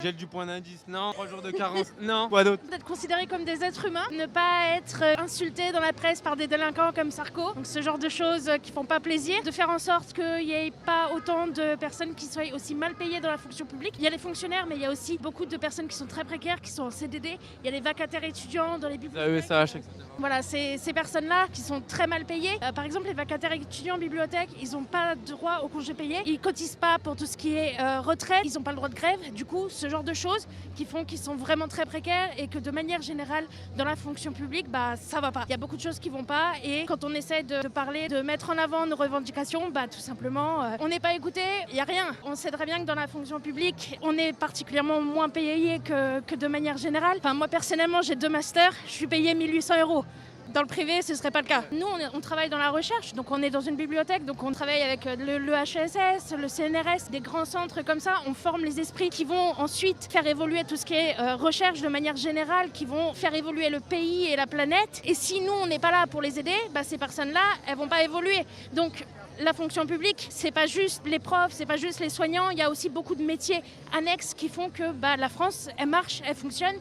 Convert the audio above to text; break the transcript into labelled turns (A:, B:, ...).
A: Gel du point d'indice, non. 3 jours de carence, non. Quoi d'autre?
B: D'être considérés comme des êtres humains, ne pas être insultés dans la presse par des délinquants comme Sarko. Donc ce genre de choses qui font pas plaisir. De faire en sorte qu'il n'y ait pas autant de personnes qui soient aussi mal payées dans la fonction publique. Il y a les fonctionnaires, mais il y a aussi beaucoup de personnes qui sont très précaires, qui sont en CDD. Il y a les vacataires étudiants dans les bibliothèques.
A: AESH, etc.
B: Voilà, ces personnes-là qui sont très mal payées. Par exemple, les vacataires étudiants en bibliothèque, ils n'ont pas droit au congé payé. Ils cotisent pas pour tout ce qui est retraite. Ils n'ont pas le droit de grève. Du coup, ce genre de choses qui font qu'ils sont vraiment très précaires et que de manière générale, dans la fonction publique, ça va pas. Il y a beaucoup de choses qui vont pas et quand on essaie de parler, de mettre en avant nos revendications, tout simplement, on n'est pas écouté, il n'y a rien. On sait très bien que dans la fonction publique, on est particulièrement moins payé que de manière générale. Enfin, moi, personnellement, j'ai 2 masters, je suis payée 1 800 €. Dans le privé, ce ne serait pas le cas. Nous, on travaille dans la recherche, donc on est dans une bibliothèque, donc on travaille avec le HESS, le CNRS, des grands centres comme ça. On forme les esprits qui vont ensuite faire évoluer tout ce qui est recherche de manière générale, qui vont faire évoluer le pays et la planète. Et si nous, on n'est pas là pour les aider, ces personnes-là, elles vont pas évoluer. Donc, la fonction publique, c'est pas juste les profs, c'est pas juste les soignants, il y a aussi beaucoup de métiers annexes qui font que la France, elle marche, elle fonctionne